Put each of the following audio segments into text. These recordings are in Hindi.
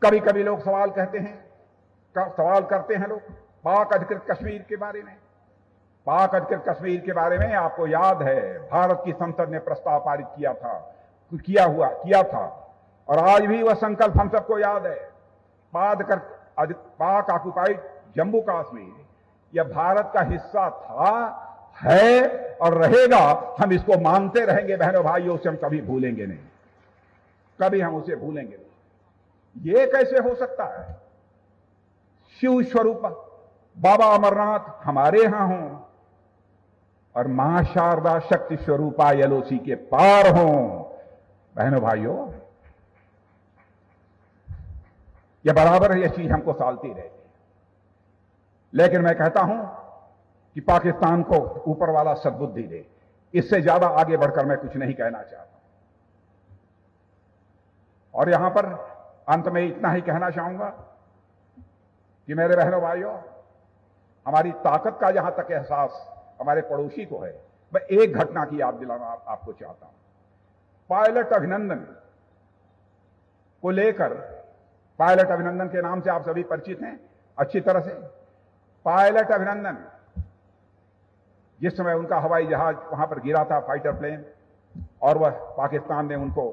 कभी कभी लोग सवाल करते हैं लोग पाक अधिकृत कश्मीर के बारे में। पाक अधिकृत कश्मीर के बारे में आपको याद है, भारत की संसद ने प्रस्ताव पारित किया था, और आज भी वह संकल्प हम सबको याद है। पाक ऑक्युपाइड जम्मू कश्मीर यह भारत का हिस्सा था, है और रहेगा। हम इसको मानते रहेंगे बहनों भाइयों, उसे हम कभी भूलेंगे नहीं, कभी हम उसे भूलेंगे नहीं। ये कैसे हो सकता है? शिव स्वरूप बाबा अमरनाथ हमारे यहां हों और मां शारदा शक्ति स्वरूपा एलओसी के पार हों। बहनों भाइयों, यह बराबर है, यह चीज हमको सालती रहेगी। लेकिन मैं कहता हूं कि पाकिस्तान को ऊपर वाला सद्बुद्धि दे। इससे ज्यादा आगे बढ़कर मैं कुछ नहीं कहना चाहता। और यहां पर अंत में इतना ही कहना चाहूंगा कि मेरे बहनों भाइयों, हमारी ताकत का जहां तक एहसास हमारे पड़ोसी को है, मैं एक घटना की याद दिलाना आपको चाहता हूं। पायलट अभिनंदन को लेकर, पायलट अभिनंदन के नाम से आप सभी परिचित हैं अच्छी तरह से। पायलट अभिनंदन, जिस समय उनका हवाई जहाज वहां पर गिरा था, फाइटर प्लेन, और वह पाकिस्तान ने उनको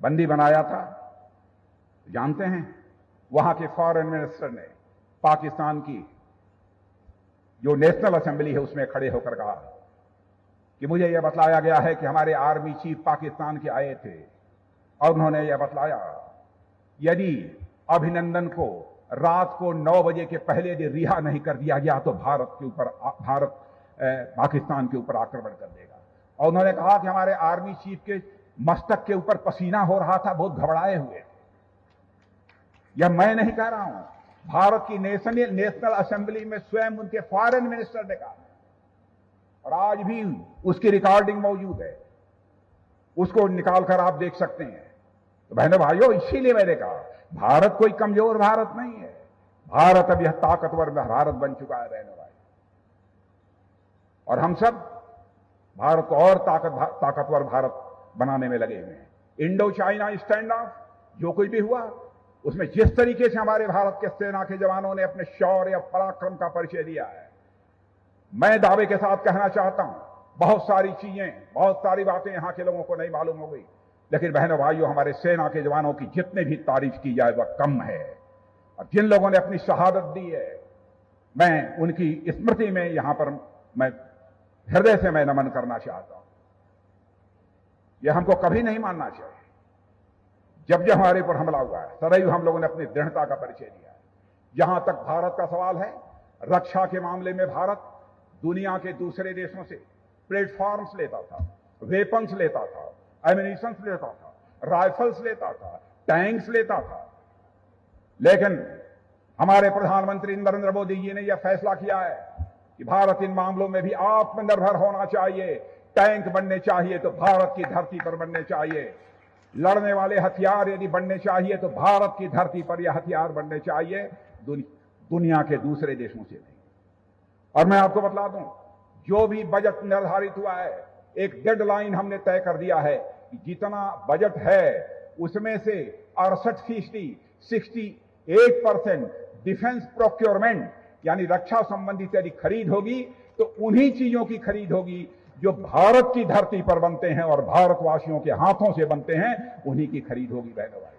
बंदी बनाया था, जानते हैं वहां के फॉरेन मिनिस्टर ने पाकिस्तान की जो नेशनल असेंबली है उसमें खड़े होकर कहा कि मुझे यह बतलाया गया है कि हमारे आर्मी चीफ पाकिस्तान के आए थे और उन्होंने यह बतलाया यदि अभिनंदन को रात को 9 बजे के पहले यदि रिहा नहीं कर दिया गया तो भारत पाकिस्तान के ऊपर आक्रमण कर देगा। और उन्होंने कहा कि हमारे आर्मी चीफ के मस्तक के ऊपर पसीना हो रहा था, बहुत घबराए हुए थे। यह मैं नहीं कह रहा हूं, भारत की नेशनल असेंबली में स्वयं उनके फॉरेन मिनिस्टर ने कहा, और आज भी उसकी रिकॉर्डिंग मौजूद है, उसको निकालकर आप देख सकते हैं। तो बहनों भाइयों, इसीलिए मैंने कहा भारत कोई कमजोर भारत नहीं है, भारत अब यह ताकतवर भारत बन चुका है बहनों भाई। और हम सब भारत को और ताकतवर भारत बनाने में लगे हुए हैं। इंडो चाइना स्टैंड ऑफ जो कुछ भी हुआ, उसमें जिस तरीके से हमारे भारत के सेना के जवानों ने अपने शौर्य पराक्रम का परिचय दिया है, मैं दावे के साथ कहना चाहता हूं, बहुत सारी चीजें, बहुत सारी बातें यहां के लोगों को नहीं मालूम हो गई, लेकिन बहनों भाइयों, हमारे सेना के जवानों की जितने भी तारीफ की जाए वह कम है। और जिन लोगों ने अपनी शहादत दी है, मैं उनकी स्मृति में यहां पर मैं हृदय से मैं नमन करना चाहता हूं। यह हमको कभी नहीं मानना चाहिए। जब जब हमारे पर हमला हुआ है, सदैव हम लोगों ने अपनी दृढ़ता का परिचय दिया है। जहां तक भारत का सवाल है, रक्षा के मामले में भारत दुनिया के दूसरे देशों से प्लेटफॉर्म्स लेता था, वेपन्स लेता था, एमिनिशंस लेता था, राइफल्स लेता था, टैंक्स लेता था। लेकिन हमारे प्रधानमंत्री नरेंद्र मोदी जी ने यह फैसला किया है कि भारत इन मामलों में भी आत्मनिर्भर होना चाहिए। टैंक बनने चाहिए तो भारत की धरती पर बनने चाहिए, लड़ने वाले हथियार यदि बनने चाहिए तो भारत की धरती पर यह हथियार बनने चाहिए, दुनिया के दूसरे देशों से नहीं। और मैं आपको बतला दूं, जो भी बजट निर्धारित हुआ है, एक डेडलाइन हमने तय कर दिया है कि जितना बजट है उसमें से 68% 68% डिफेंस प्रोक्योरमेंट यानी रक्षा संबंधित यदि खरीद होगी तो उन्हीं चीजों की खरीद होगी जो भारत की धरती पर बनते हैं और भारतवासियों के हाथों से बनते हैं, उन्हीं की खरीद होगी बहनों भाई।